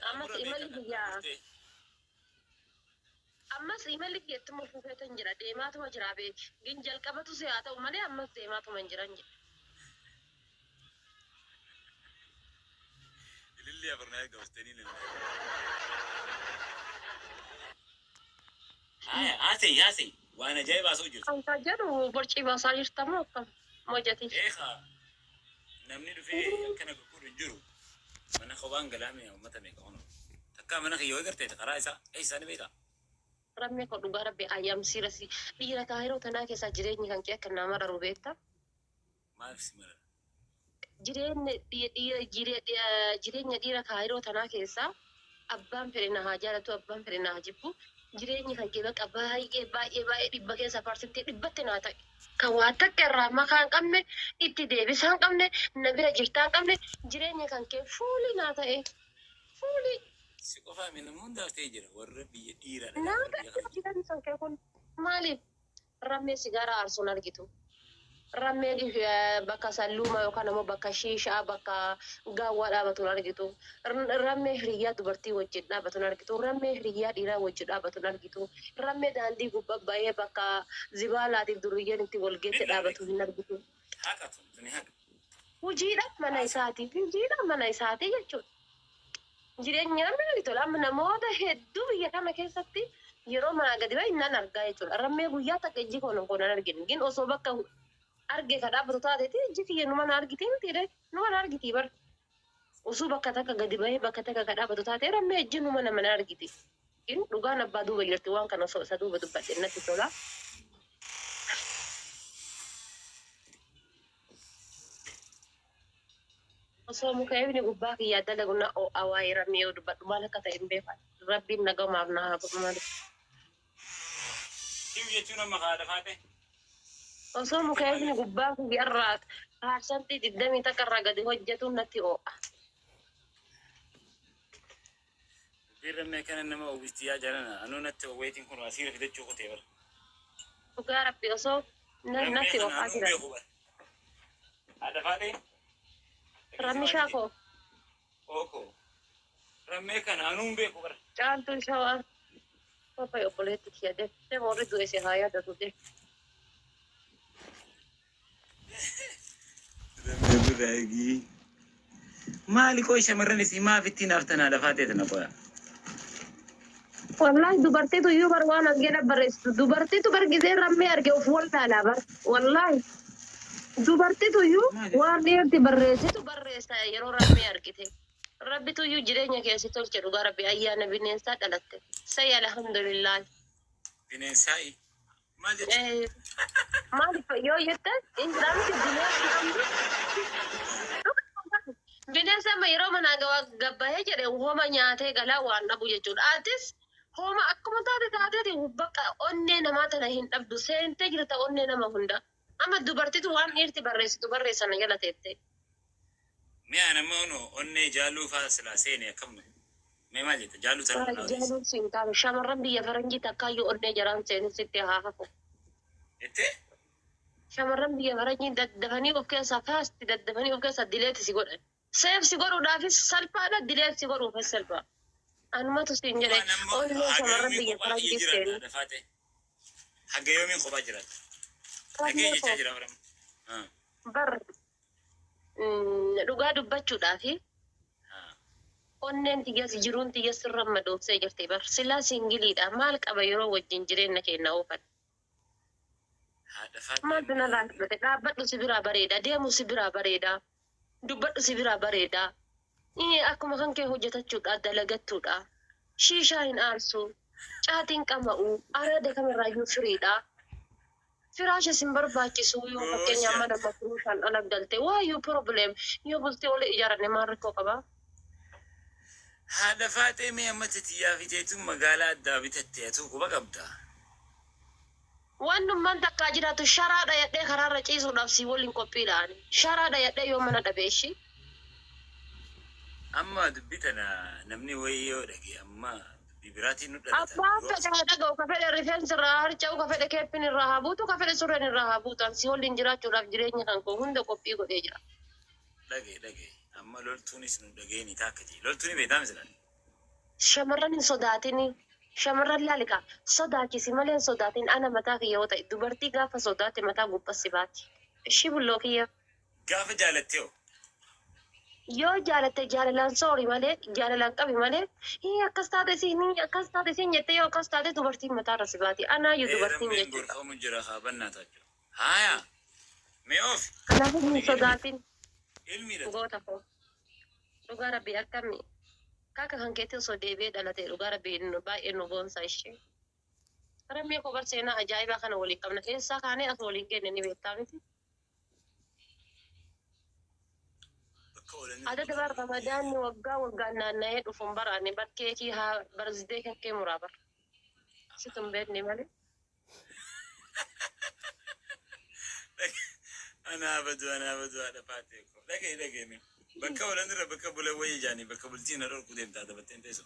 Amma imali ya amma imali ke tumu fufetan jira deema tuma jira be ginjal qabatu se ata umale amma deema tuma jiran jira للي أبرنا جوستني لله هاسي وأنا جاي بسوجل anta jaru borci basalir tamu kam mojati إيخا نمني في كنا بقول جرو من خوان كلامي أو متى ميكونه تكا من خيو قرتي تقرأ إيسا إيسا نبيتا ramme ko duga rabbi ayam sirasi dira kahiro tana ke sa jireni kan ke kan namara rubeta ما في سمرة jirenya dira kahiro tana ke sa abban fere na hajara to abban fere na hajibu jireenyi kan ke baqa baay'ee dhibba keessa parsantii dhibbatti naa ta'e kan waa takka irraa makaa hin qabne itti deebisaa hin qabne na bira jirtaa hin qabne jireenya kan kee fuuli naa ta'e fuuli سقفا من المندا تيجر والربي يدير naa ta'e jireenya kan kee kun maaliif rammee sigaaraa aarsuun argitu rammee bakka salluuma yookaan immoo bakka shiishaa bakka gaawwaa dhaabatuun argitu rammee hiriyyaa dubartii wajjin dhaabatuun argitu rammee hiriyyaa dhiiraa wajjin dhaabatuun argitu rammee daandii gubbaa baay'ee bakka zibaalaatiif duriyyeen itti wal geesse dhaabatu hin argitu. حقا تني حق Hojiidhaan mana isaatii jechuudha. Jireenya namni ni tola amma namoota hedduu biyya kana keessatti yeroo manaa gadi ba'e nan argaa jechuudha. Rammee guyyaa takka ijji konan arginu. Gin osoo bakka arge ka dhaabbatu taateeti ijji kiyya numa na argiti mitiidha numa na argiti bar osoo bakka takka gadi bahee bakka takka ka dhaabbatu taate rammee ijji numa nama na argiti in dhugaan abbaa duuba jirti waan kana osoo isa duuba dubbadhe natti tola. Osoo muka ibni gubbaa kiyyaa dalagu na waa'ee rammee yoo dubbadhu maal akka ta'e hin beekan rabbiin nagamaaf na haa godhu malee. كيف يجون مخالفاته Osoo muka ibni gubbaa kiyyarraa parsantii 20 takka irraa gadi hojjetu natti oo'a. غير ما كان إنما وبستيا جانا أنا نت ويتين كنا أسير في دجوجو تيبر Dhugaa rabbi osoo natti oo'aa jira. هذا فاتي Rammi shaakoo أوكو رمي كان أنوم بيكو بر caaltuun shawaa papa obboleetti kiyya deemtee warri du'e si haa yaadatu de. رمي مالي كوي شمرني سيما في التين أفتنا دفاتي تنقويا Wallahi dubartiitu iyyuu bar waan argee barreessitu dubartiitu bargisee rammee arge of waltaalaa bar wallahi dubartiitu iyyuu waan dheerti barreessitu barreessa yeroo rammee argite rabbitu iyyuu jireenya keessi tolche dhugaa rabbi ayyaana bineensaa dhalatte sayyi alhamdulillah. بنسائي ما جت Maaliif yoo jettan injiraanti bineensa amma yeroo manaa gabbahee jedhe hooma nyaatee galaa waan dhabu jechuudha. Atis hooma akkuma taateeti bakka onnee namaa tana hin dhabdu seentee jirta onnee nama hunda. Amma dubartitu waan dhiirti barreessitu barreessana jala teette. مي أنا ما أنو أني جالو فاصلة سيني كم ما جت جالو ترى Jaaluun siin taane shamarran biyya faranjii takkaayyuu onnee jaraan seenu sitti haa hafu. إنت Shamarran biyya faranjii daddafanii of keessaa faasti daddafanii of keessaa dileeti si godhan. Seef si godhuudhaafis salphaadha dileet si godhuufis salphaa. Anumatu siin jedhe onnee shamarran biyya faranjii seenu. دفاتي حق يومي خبا جرات حق يجي تاجر أمرم Bar dhugaa dubbachuudhaafi onneen tiyyas jiruun tiyyas sirra madoofsee jirti bar silaa singiliidha maal qaba yeroo wajjin jireenya keenya oofan. هذا فات Maaltu na laallate dhaabbadhu si biraa bareeda deemu si biraa bareeda dubbadhu si biraa bareeda akkuma kan kee hojjetachuudha dalagattuudha shiishaa hin aarsu caatiin qama'u araada kamirraayyuu firiidha. Firaasha sin barbaachisu yoo fakkeenyaaf mana makruushaan ala galte waayyuu problem yoo bultee wal ijaaranne maal rakkoo qabaa. هذا فات مي أمتتي يا في تيتم مقالات دابتت يتوك بقبدا Wannummaan takkaa jiraatu sharaadha yadhee karaarra ciisuudhaaf si waliin qophiidhaan sharaadha yadhee yoo mana dhabeeshi. أما دبيتنا نمني ويو دقي أما ببراتي ندلت Abbaan fedhe dhaga'u ka fedhe rifeensi irraa harca'u ka fedhe keeppiin irraa haa buutu ka fedhe surreen irraa haa buutu si waliin jiraachuudhaaf jireenya kan koo hunda qophii godhee jira. دقي amma loltuunis nu dhageeni taakkati loltuuni beektaa misilan Shamarran hin sodaatini. Shamarran laaliqa sodaachisi malee hin sodaatin ana mataa kiyya yoo ta'e dubartii gaafa sodaate mataa gubbasi baati. Ishii bulloo kiyya. gaafa jaalattee hoo Yoo jaalatte jaalalaan soori malee jaalalaan qabi malee akkas taate siin jettee yoo akkas taate dubartiin mataa irra si baati. Anaayyuu dubartiin Rameen jechuudha. gorfamu jira haabannaa taachuu haaya mee of Kanaafuu hin sodaatin ilmiidha goota koo. Dhugaa rabbii akkamii kaaka kan keetti osoo deebi'ee dhalatee dhugaa rabbii baay'ee nu boonsa ishee. Rammee koo barseenaa ajaa'ibaa kana waliin qabna. Keessaa kaanee as waliin genne ni beektaa miti. bakka oolanii Adda bara ramadaanni waggaan naanna'ee dhufuun baraanne bakkeetii haa barzidee kan kee muraa bara. Situn beekne malee. anaa badu haadha paatee koo dhagee bakka oolanii irra bakka bula wayii jaanii bakka bultiin irra dhorkuu deemtaa taphatteen teessu.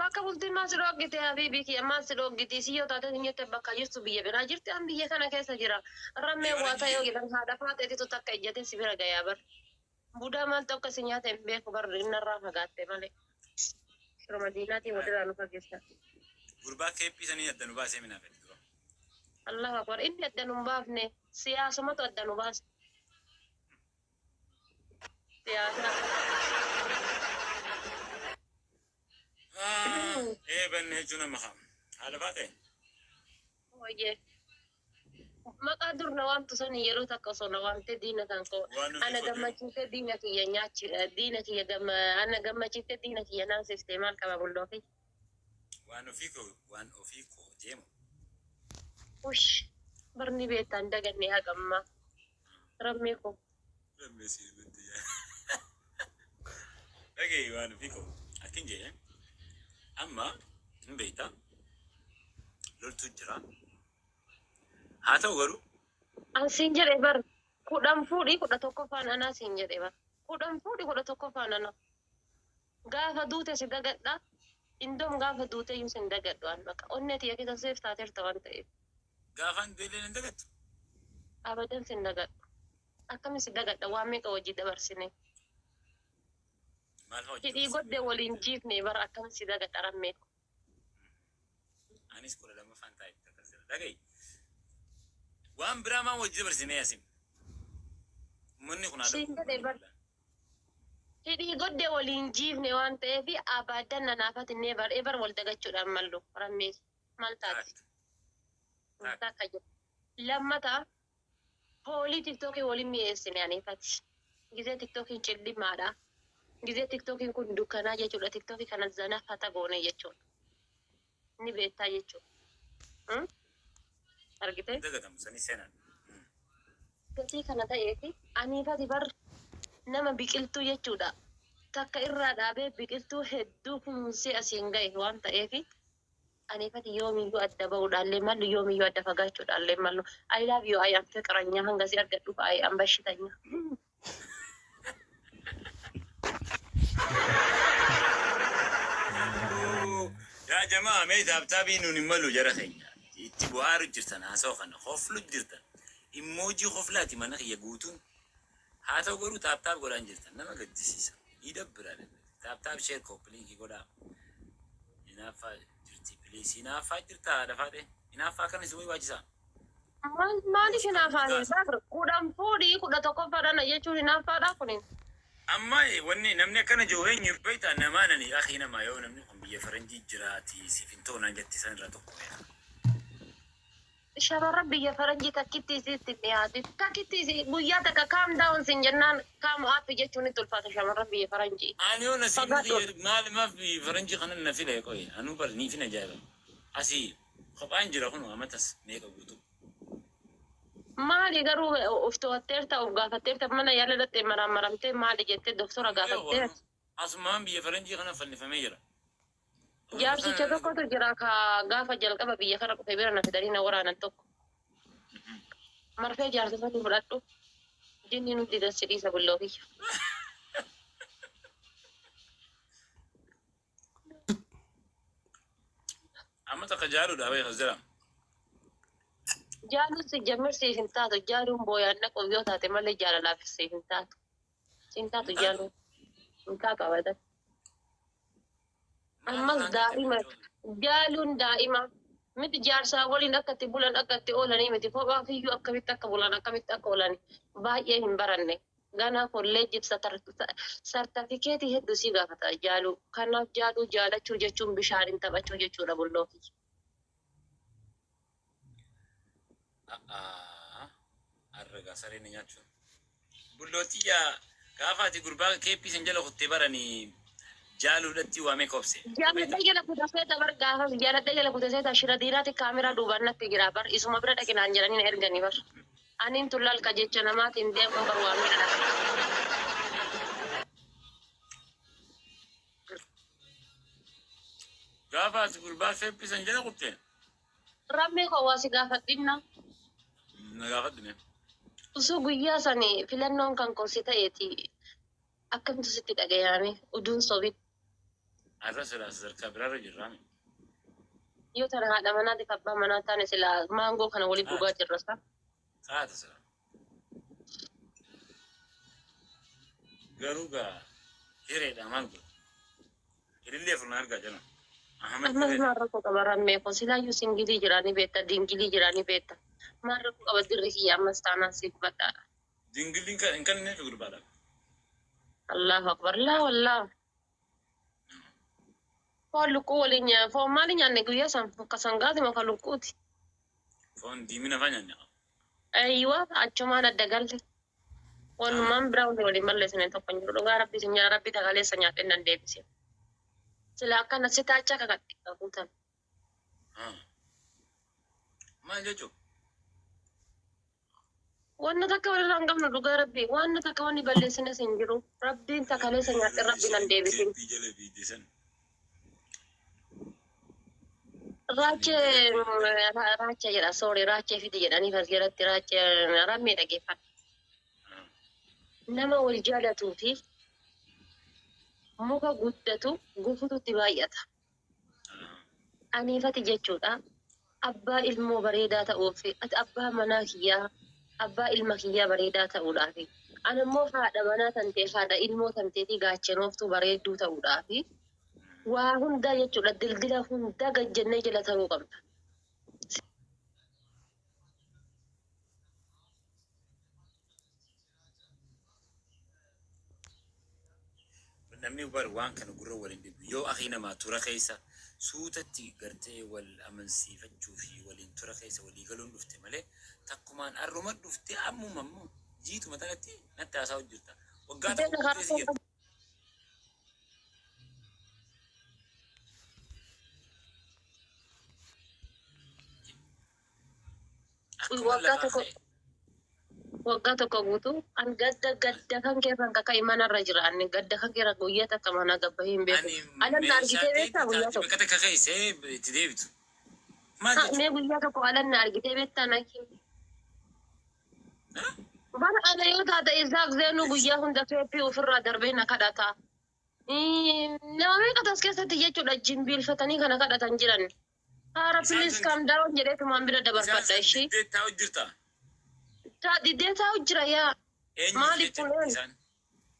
Bakka bultiin maal si dhoggite habiibii kiyya maal si dhoggiti si yoo taate hin jette bakka jirtu biyya biraa jirti an biyya kana keessa jira. Rammee waa ta'e yoo jedhan haadha paateetitu takka ijjate si bira gayaa bar. Budaa maal tokko si nyaata hin beeku bar innarraa fagaatte malee. Shiro madiinaatiin walirraa nu fageessa. Gurbaa keeppiisanii adda nu baasee minaa fedhi dura. Allah akbar inni adda nu baafne siyaasumatu adda nu baase. Siyaasa. Banne jechuun amma haa haala baatee. Oye. Maqaa dur na waamtu sani yeroo takka osoo na waamte diina kan koo. Ana gammachiifte diina kiyya nyaachi diina kiyya ana gammachiifte diina kiyya naasifte maal qaba bulloo fi. Waan ofii koo deemu. Ush barni beektaan daganne hagammaa. Rammee koo. Rammee si irratti yaa. Dhagee waan ofii koo akkin jee amma hin beektaa loltuu jira. Haa ta'u garuu. An siin jedhe bar kudhan fuudhii 11 faan anaa siin jedhe bar kudhan fuudhii 11 faan anaa. Gaafa duute si dagadhaa. Indoom gaafa duute iyyuu sin dagadhu an bakka onneeti yakita seef taateerta waan ta'eef. Gaafaan beeleen hin dagattu. Abadan sin dagadhu. Akkami si dagadha waan meeqa hojii dabarsine. Maal hojii Hidhii godde waliin jiifne bara akkami si dagadha rammee. Anis 12 faan taa'e takkasira. Dhaga'i. Waan biraa maan hojii dabarsinee yasin. Uummanni kun Siin jedhe bar. Hidhii godde waliin jiifne waan ta'eef abadan nanaafatinne bar wal dagachuudhaan mallu rammee maal taati. Takka jiru. Lammataa hoolii tiktookii waliin mi'eessine aneefati. Gizee tiktookiin cillimaadha. Gizee tiktookiin kun dukkanaa jechuudha. Tiktookii kana zanafata goone jechuudha. Ni beektaa jechuudha. Argitee? dagatamu sanii seenan. Gatii kana ta'eefi aniifati bar nama biqiltuu jechuudha. Takka irraa dhaabee biqiltuu hedduu kunuunsee asiin gahe waan ta'eefi aniifati yoomiyyuu adda ba'uudhaallee mallu yoomiyyuu adda fagaachuudhaallee mallu. I love you I am fiqranyaa hangasii argadhuuf I am bashitanya. Yaa jamaa mee taaptaabii nuun hin malu jara keenya. Itti bu'aaru jirtan haasa'u kana hoflu jirtan. Immoojii hoflaati mana kiyya guutuun. Haa ta'u garuu taaptaap godhaan jirtan nama gaddisiisa. Idabbiraa taaptaap sheer koppiliinkii godhaa. Hinaaffaa jirti piliis hinaaffaa jirtaa lafaadhe. Hinaaffaa kanas wayii waajisaa. Maaliif hinaaffaani? Bar kudhan fuudhii 11 fadhana jechuun hinaaffaadhaa kunin. Amma wanni namni akkana jiru eenyu beektaa namaa nani akhi namaa yoo namni kun biyya faranjii jiraati siifintoo naan jetti san irraa tokko yaa. Shamarran biyya faranjii takkitti isiitti dhiyaate. Takkitti guyyaa takka calm down sin jennaan calm up jechuun itti ulfaata shamarran biyya faranjii. Ani yoo nasiin maal maaf faranjii kanan na file qoy anu bar ni fina jaalam. Asi kophaan jira kun amatas meeqa guutuu. Maali garuu of to'atteerta of gaafatteerta mana yaala dhattee maramtee maali jettee doktora gaafattee. Asumaan biyya faranjii kana fannifamee jira. Jaarsicha tokkotu jira ka gaafa jalqaba biyya kana dhufee bira na fidanii na waraanan tokko. Marfee jaarsifatti fudhadhu. Jinni nuti dansi dhiisa bulloo kiyya. Amma takka jaaluudha beekas jira. Jaaluun si jammirsiif hin taatu. Jaaluun booyaan dhaqu yoo taate malee jaalalaaf siif hin taatu. Sintaatu jaalu. Sintaa qabata. Ammas daa'ima. Jaaluun daa'ima. Miti jaarsaa waliin akkatti bulan akkatti oolanii miti kophaaf iyyuu akkamitti akka bulan akkamitti akka oolanii baay'ee hin baranne. Ganaa kolleejjii sartifikeetii hedduu si gaafata jaaluu. Kanaaf jaaluu jaalachuu jechuun bishaaniin taphachuu jechuudha bulloofi. Arraga sareen nyaachuun. Bullootii yaa gaafa ati gurbaa keeppii san jala kuttee baranii jaaluudhatti waamee kobse. Jaaladha jala kutaseeta bar gaafa jaaladha jala kutaseeta shira diiraati kaameraa duubaan natti jira bar isuma bira dhaqinaan jedhanii na erganii bar. Aniin tullalka jecha namaatiin deemuun bar waamee dha. Gaafa ati gurbaa keeppii san jala kuttee. Rammee kowaasi gaafadhinna. Na gaafadhine. Osoo guyyaa sani filannoon kan korsi ta'eeti akkamitti sitti dhagayame uduun sobit. Arra sila sadarkaa biraarra jirraami. Yoo tana haadha manaatiif abbaa manaa taane sila maangoo kana waliin dhugaa jirra sa. Saata sila. Garuu gaa hireedha maal godha. Hirillee furnaa argaa jala. Ammas maal rakkoo qaba rammee kun silaayyuu singilii jiraanii beekta dingilii jiraanii beekta. Maal rakkoo qaba dirri kiyya ammas taanaan siif badhaadha. Dingiliin kan inni fi gurbaadha. Allahu akbar laa wallaa. Foon lukkuu waliin foon maali nyaanne guyyaa san akka sangaati maka lukkuuti. Foon diimina faa nyaanne. Ayiwa achumaan adda galte. Walumaan biraa hundi waliin balleessine tokko hin jiru dhugaa rabbi sinyaa rabbi tagaleessa nyaadhee nan deebise. Sila akkana si taachaa kakadhi qabuutan. Maal jechuudha? Wanna takka walirraa hin qabnu dhugaa rabbi wanna takka wanni balleessines hin jiru rabbiin tagaleessa nyaadhee rabbi nan deebise. Raachee jedha soori raachee fidi jedhanii as jalatti raachee rammee dhageeffadha. Nama wal jaalatuu fi muka guddatu gufututti baay'ata. Aniifati jechuudha. Abbaa ilmoo bareedaa ta'uuf abbaa manaa kiyyaa abbaa ilma kiyyaa bareedaa ta'uudhaafi. Ani immoo haadha manaa tantee haadha ilmoo tanteetii gaachanooftuu bareedduu ta'uudhaafi. Waa hundaa jechuudha dildila hundaa gajjannee jala ta'uu qabda. Namni bar waan kana gurra waliin dhibu yoo akhi namaa tura keessa suutatti gartee wal amansiifachuu fi waliin tura keessa walii galuun dhufte malee takkumaan arruma dhufte ammuma ammoo jiituma tanatti natti haasaa hojjirta. Waggaa tokko keessi jirta. Waggaa tokko guutuu an gadda kan keerran kaka imanarra jira ani gadda kan keerra guyyaa takka mana gabba hin beeku. Alan na argitee beektaa guyyaa tokko. Bakka takka keessee itti deebitu. Mee guyyaa tokko alan na argitee beektaa naki. Bara ana yoo taate isaaq zeenuu guyyaa hunda feeppii ofirraa darbee na kadhata. Nama meeqatas keessatti jechuudha jimbiilfatanii kana kadhatan jiran. Haara please calm down jedheetumaan bira dabarfadha ishii. Deettaa hojjirta. Deetaa hojjira yaa. Maaliif kunneen?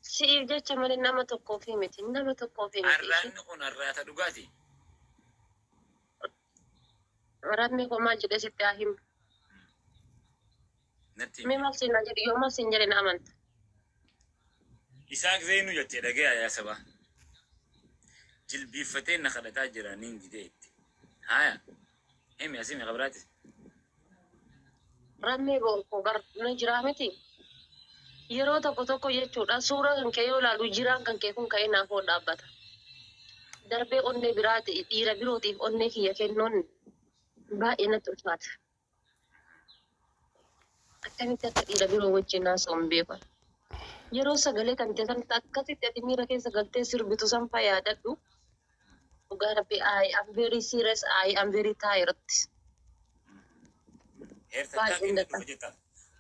Siif jecha malee nama tokkoo fi miti nama tokkoo fi miti. Arraanni kun arraata dhugaati. Arraanni kun maal jedhee sitti haa himu. Mee maal siin jedhu yoo maal siin jedhe na amanta. Isaaq Zeenuu jettee dhagee yaa sabaa. Jilbiiffatee na kadhataa jira niin didee itti. Haya. Himi asii meeqa biraati? Rammee boonkoo garna jiraa miti. Yeroo tokko jechuudha suuraa kan kee yoo ilaalu jiraan kan kee kun ka'ee naaf ol dhaabbata. Darbee onnee biraati dhiira birootiif onnee kiyya kennuun baay'ee natti ulfaata. Akkamitti akka dhiira biroo wajjin haasa'u hin beeku. Yeroo sagalee kan ta'an akkasitti ati miira keessa galtee sirbitu sanfa yaadadhu. Dhugaa rabbi I am very serious I am very tired.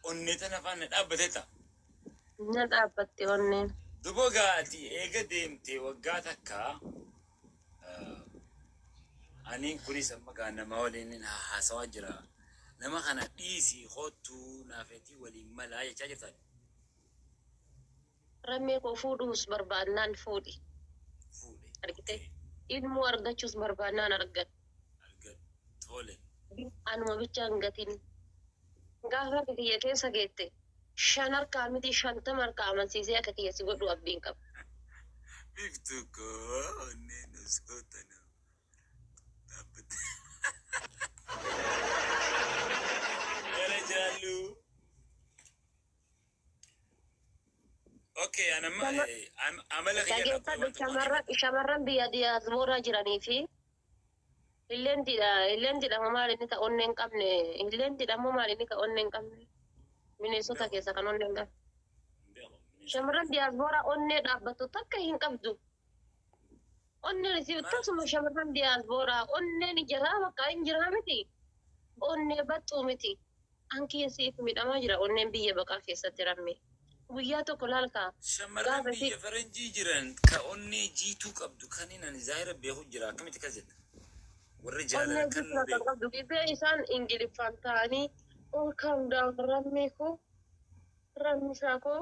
Onnee tana faana dhaabbateeta. Na dhaabbatte onneen. Duboo gaati eega deemtee waggaa takka aniin kunis amma gaa nama waliin haasawaa jira. Nama kana dhiisii hoottuu naafetii waliin malaa jechaa jirtan. Rammee koo fuudhuus barbaannaan fuudhi. Fuudhe. Argite? Ilmoo argachuus barbaannaan argan. Argan. Tole. Anuma bicha hin gatin. Gaafa akka kiyya keessa geette 5 harkaa miti 50 harkaa amansiisee akka kiyya si godhu abdiin qaba. Biftu koo onneen osoota nama. Dhaabbate. Gara jaallu. Okay, anamma amala kiyya shamarran biyya diyaasbooraa jiranii fi illeendiidha maal inni ka onnee hin qabne illeendiidha ammoo maal inni ka onnee hin qabne bineensota keessa kan onnee hin qabne shamarran diyaasbooraa onnee dhaabbattu takka hin qabdu onneen isii uttasuma shamarran diyaasbooraa onneen jiraa bakka hin jiraa miti onnee baxxuu miti hanki isiif midhamaa jira onneen biyya baqaa keessatti ramme guyyaa tokko laalkaa shamarran biyya faranjii jiran ka onnee jiituu qabdu kaniin ani zaahira beeku jira akkamitti kas jedha warri jaalala kan nu beeku dhibee isaan ingiliffaan ta'anii ol calm down rammee koo rammisaa koo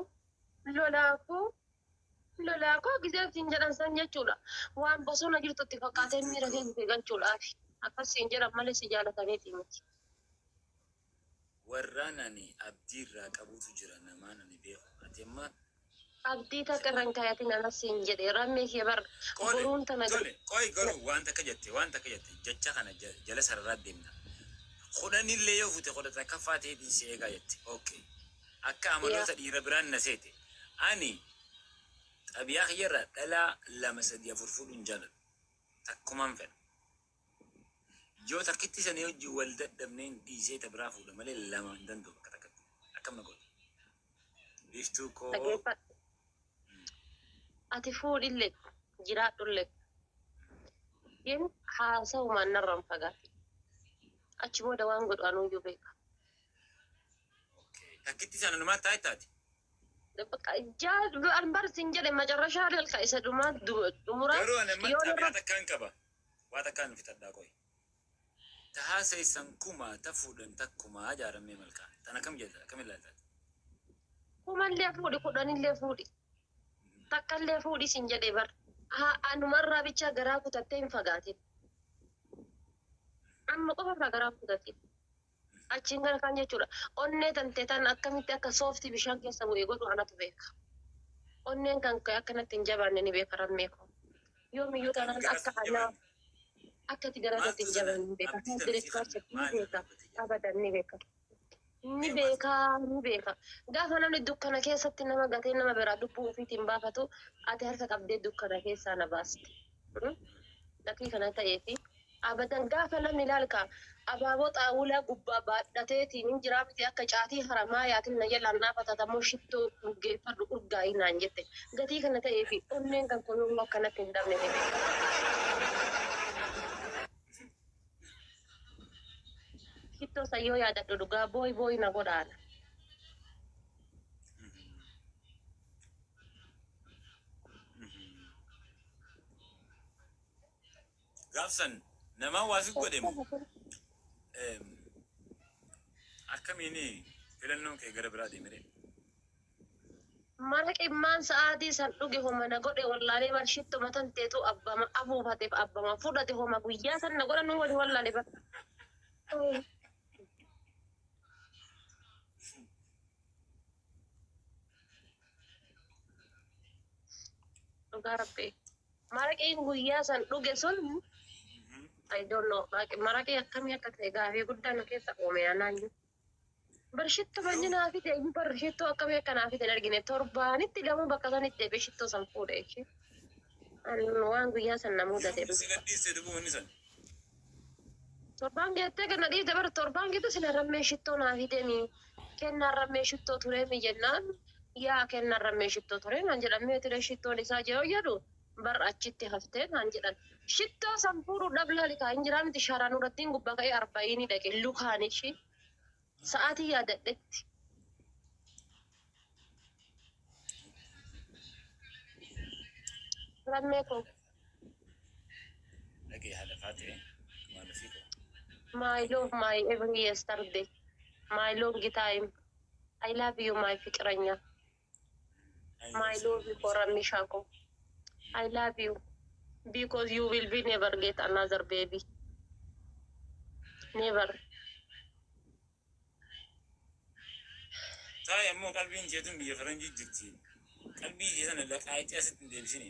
lolaa koo gisee siin jedhan san jechuudha waan bosona jirtutti fakkaatee miira keessa galchuudhaaf akkasiin jedhan malee si jaalataniiti miti. Warraan ani abdii irraa qabuutu jira namaan ani beeku ati amma abdii takka irraan kaayatiin anas siin jedhe rammee kee bar boruun tana qoy garuu waan takka jette jecha kana jala sararaat deemna kudhanillee yoo fute kudha takkaffaa ta'eetiin si eegaa jette okay akka amaloota dhiira biraan na seete ani xabiyaa kiyyarraa dhalaa 2-3-4 fuudhuun jaaladhu takkumaan fedha yoo takkitti sana hojii wal dadhabneen dhiisee ta biraa fuudha malee 2 hin danda'u bakka takkatti akkam na godhu biftuu koo ati fuudhillee jiraadhullee yin haasa'umaan narraan fagaate achi booda waan godhu anuuyyuu beeka. Takkitti sana numaa taa'ettaati. Barsiin jedhe macarrashaa lelka isa dhumaa dhumuraa. Garuu ani amma xabiyaa takkaan qaba. Waa takkaan fitadhaa qoy. Tahaa seessan kumaa ta fuudhan takkumaa ijaaramee malkaa. Tana kam jedha kam ilaaltaati? Kumallee fuudhi kudhanillee fuudhi. Takkallee fuudhi sin jedhe bar. Anumarraa bicha garaa kutattee hin fagaatin. Amma qofarraa garaa kutatin. Achiin gara kan jechuudha. Onnee tante tan akkamitti akka soofti bishaan keessa bu'ee godhu anatu beeka. Onneen kan akkanatti hin jabaanne ni beeka rammee koo. Yoomiyyuu tanan akka anaa akkati garaatti hin jabaanne ni beeka. Ni beeka. Abadan ni beeka. Ni beeka. Gaafa namni dukkana keessatti nama gatee nama biraa lubbuu ofiitiin baafatu ati harka qabdee dukkana keessaa na baaste. Lakkii kana ta'eefi abadan gaafa namni ilaalka abaaboo xaawulaa gubbaa baadhateetiin hin jiraa miti akka caatii haramaa yaatiin na jalaan dhaabatatamuu shittoo urgeeffadhu urgaa'ii naan jette. Gatii kana ta'eefi onneen kan kunuun akkanatti hin dhabne ni beeka. Shittoo sayyoo yaadadhu dhugaa booyi na godhaana. Gaafsan namaan waa fi godhemu akkamiin filannoon kee gara biraa deemire. Mara qimmaan sa'aatii san dhuge homa na godhe wallaalee bar shitto matan teetu abbama afuufateef abbama fudhate homa guyyaa san na godha nu wali wallaalee bar. Dhugaa rabbee. Maraqeen guyyaa san dhuge sun I don't know. Maraqee akkamii akka ta'e gaafii guddaa na keessa qoome anaan jiru. Barshitto bal'inaa fi ta'e barshittoo akkamii akka naaf hin argine torbaanitti gamoo bakka sanitti deebi'ee shittoo san fuudhe ishee. Waan guyyaa san na mudate. Si gadhiiste dhuguu inni san. Torbaan geettee kana dhiifte bara torbaan geette sila rammee shittoo naaf hidhemi. Kennaan rammee shittoo tureemi jennaan yaa kennaan rammee shittoo ture naan jedhamee ture shittoon isaa jedhoo jedhu bar achitti haftee naan jedhan. Shittoo san fuudhuudhaaf laalikaa hin jiraa miti sharaan irratti gubbaa ka'ee arba'inii dhaqe lukaan ishee sa'aatii yaadadhetti. Rammee koo. Dhagee haala faatee maal ofii koo. My love, my every yesterday, my long time. I love you, my fikranya. My love you for Mishako. I love you because you will be never get another baby. Never. Saya ammoo qalbiin jeetun biyya faranjii jirti. Qalbii jee sana laqaayitii asitti hin deebisine.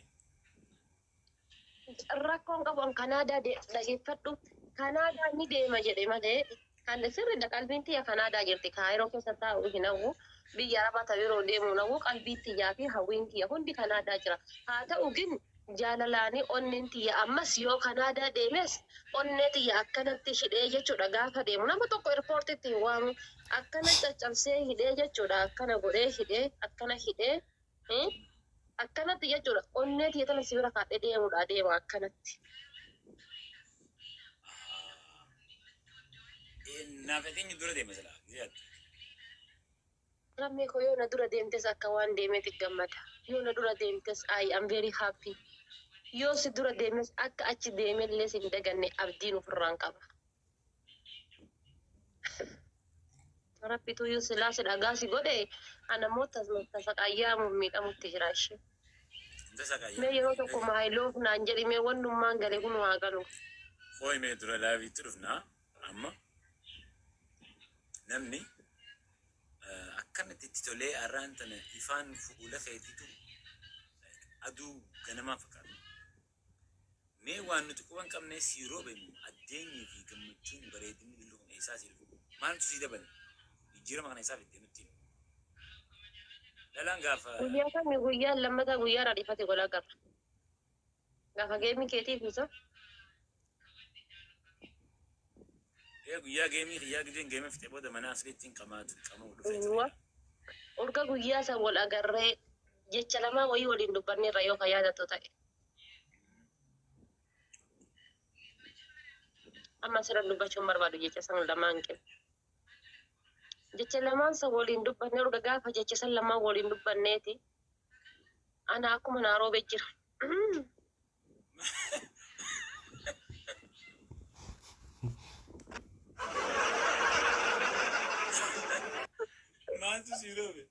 Rakkoon qabu an Kanaadaa dhageeffadhu. Kanaadaa ni deema jedhe malee kan sirriidha qalbiin tiyya Kanaadaa jirti. Kaayiroo keessa taa'u hin hawwu. Biyya Arabaa ta'e yeroo deemu hawwu qalbii tiyyaa fi hawwiin tiyya hundi Kanaadaa jira. Haa ta'u gin jaalalaanii onneen tiyya ammas yoo Kanaadaa deemes onnee tiyya akkanatti hidhee jechuudha gaafa deemu nama tokko eerpoortiitti hin waamu akkana caccabsee hidhee jechuudha akkana godhee hidhee akkana hidhee akkanatti jechuudha onnee tiyya tana si bira kaadhee deemudha deema akkanatti. Naafeteenyi dura deema silaa. Rammee koo yoo na dura deemtes akka waan deemeeti gammada. Yoo na dura deemtes I am very happy. Yoo si dura deemes akka achi deemellee si hin daganne abdiin ofirraan qaba. Rabbitu yoo silaa si dhagaa si godhe namoota tasaqayyaa miidhamutti jira ishee. Mee yeroo tokko maayiloof naan jedhi mee wannummaan galee kun waa galu. Hooyi mee dura laabiitti dhufnaa amma namni akkanatti itti tolee arraan tana ifaan fuula keetitu aduu ganamaa fakkaata. Mee waan nuti quban qabnee sii roobennu addeenyii fi gammachuun bareedinni lilluu kun eessaa sii dhufu. Maaltu sii dabale? Jijjiirama kana isaaf itti nutti himu. Dhalaan gaafa. Guyyaa kamii guyyaan lammataa guyyaa raadifate golaa qaba. Gaafa geemii keetiif isa. Guyyaa geemii guyyaa gideen geemee fixee booda mana asirratti qamamu dhufee. Urga guyyaa san wal agarree jecha lamaa wayii waliin dubbanne irra yoo yaadatu ta'e. Amma sirra dubbachuun barbaadu jecha san lamaan kennu. Jecha lamaan san waliin dubbanne urga gaafa jecha san lamaan waliin dubbanneeti. Ana akkuma naaroobe jira. Maaltu sii roobe?